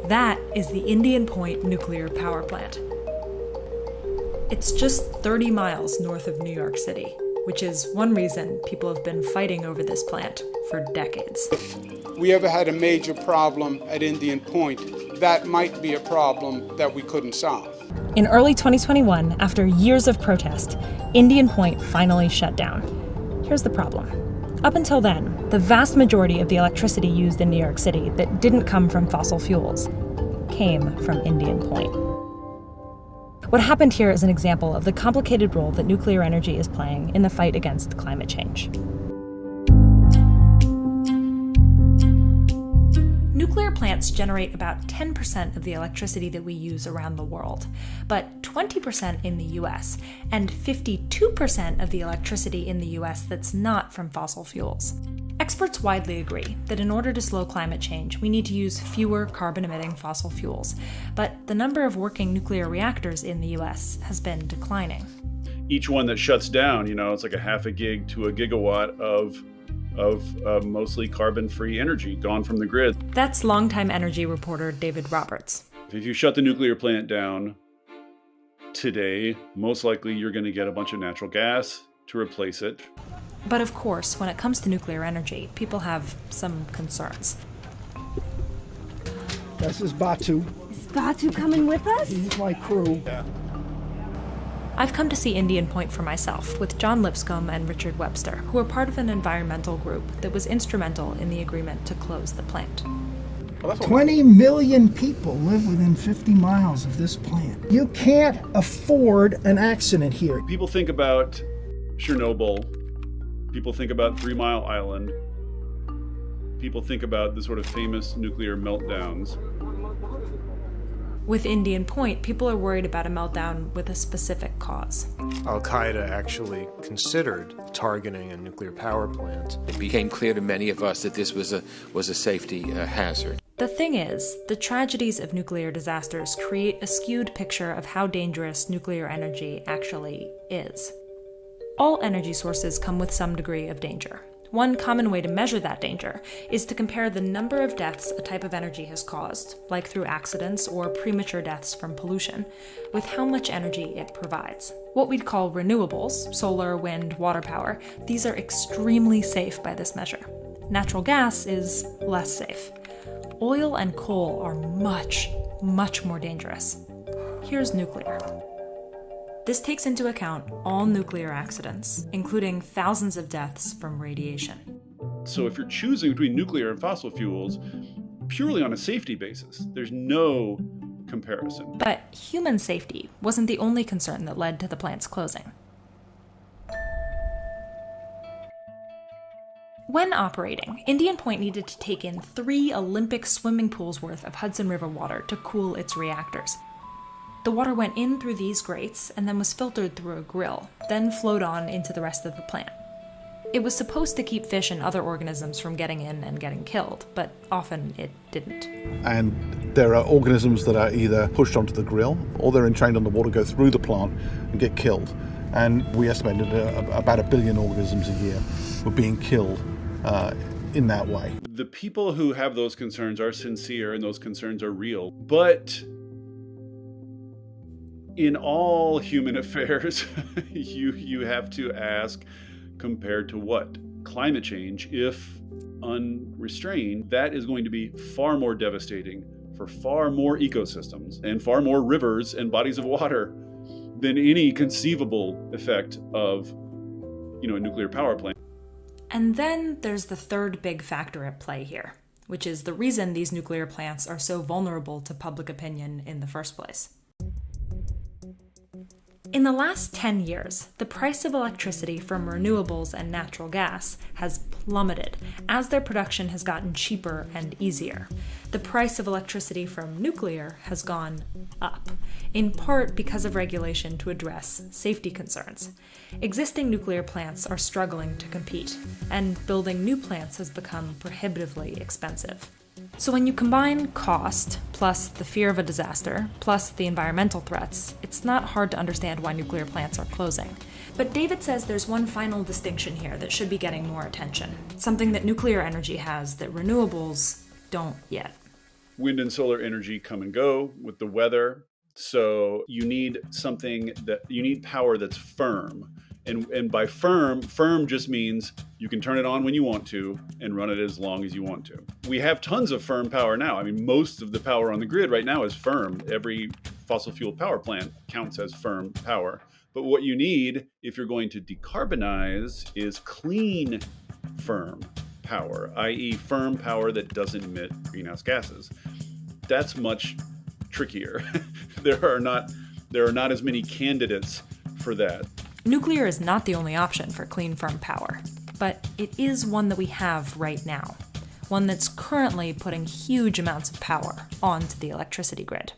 That is the Indian Point nuclear power plant. It's just 30 miles north of New York City, which is one reason people have been fighting over this plant for decades. If we ever had a major problem at Indian Point, that might be a problem that we couldn't solve. In early 2021, after years of protest, Indian Point finally shut down. Here's the problem. Up until then, the vast majority of the electricity used in New York City that didn't come from fossil fuels came from Indian Point. What happened here is an example of the complicated role that nuclear energy is playing in the fight against climate change. Nuclear plants generate about 10% of the electricity that we use around the world, but 20% in the US, and 52% of the electricity in the US that's not from fossil fuels. Experts widely agree that in order to slow climate change, we need to use fewer carbon-emitting fossil fuels, but the number of working nuclear reactors in the US has been declining. Each one that shuts down, it's like a half a gig to a gigawatt of mostly carbon-free energy gone from the grid. That's longtime energy reporter David Roberts. If you shut the nuclear plant down today, most likely you're going to get a bunch of natural gas to replace it. But of course, when it comes to nuclear energy, people have some concerns. This is Batu. Is Batu coming with us? He's my crew. Yeah. I've come to see Indian Point for myself with John Lipscomb and Richard Webster, who are part of an environmental group that was instrumental in the agreement to close the plant. 20 million people live within 50 miles of this plant. You can't afford an accident here. People think about Chernobyl. People think about 3 Mile Island. People think about the sort of famous nuclear meltdowns. With Indian Point, people are worried about a meltdown with a specific cause. Al-Qaeda actually considered targeting a nuclear power plant. It became clear to many of us that this was a safety hazard. The thing is, the tragedies of nuclear disasters create a skewed picture of how dangerous nuclear energy actually is. All energy sources come with some degree of danger. One common way to measure that danger is to compare the number of deaths a type of energy has caused, like through accidents or premature deaths from pollution, with how much energy it provides. What we'd call renewables, solar, wind, water power, these are extremely safe by this measure. Natural gas is less safe. Oil and coal are much, much more dangerous. Here's nuclear. This takes into account all nuclear accidents, including thousands of deaths from radiation. So if you're choosing between nuclear and fossil fuels, purely on a safety basis, there's no comparison. But human safety wasn't the only concern that led to the plant's closing. When operating, Indian Point needed to take in 3 Olympic swimming pools worth of Hudson River water to cool its reactors. The water went in through these grates and then was filtered through a grill, then flowed on into the rest of the plant. It was supposed to keep fish and other organisms from getting in and getting killed, but often it didn't. And there are organisms that are either pushed onto the grill or they're entrained on the water, go through the plant and get killed. And we estimated about 1 billion organisms a year were being killed in that way. The people who have those concerns are sincere and those concerns are real, but in all human affairs, you have to ask, compared to what? Climate change, if unrestrained, that is going to be far more devastating for far more ecosystems and far more rivers and bodies of water than any conceivable effect of, a nuclear power plant. And then there's the third big factor at play here, which is the reason these nuclear plants are so vulnerable to public opinion in the first place. In the last 10 years, the price of electricity from renewables and natural gas has plummeted as their production has gotten cheaper and easier. The price of electricity from nuclear has gone up, in part because of regulation to address safety concerns. Existing nuclear plants are struggling to compete, and building new plants has become prohibitively expensive. So when you combine cost, plus the fear of a disaster, plus the environmental threats, it's not hard to understand why nuclear plants are closing. But David says there's one final distinction here that should be getting more attention, something that nuclear energy has that renewables don't yet. Wind and solar energy come and go with the weather. So you need power that's firm. And by firm just means you can turn it on when you want to and run it as long as you want to. We have tons of firm power now. I mean, most of the power on the grid right now is firm. Every fossil fuel power plant counts as firm power. But what you need if you're going to decarbonize is clean, firm power, i.e. firm power that doesn't emit greenhouse gases. That's much trickier. There are not as many candidates for that. Nuclear is not the only option for clean, firm power, but it is one that we have right now, one that's currently putting huge amounts of power onto the electricity grid.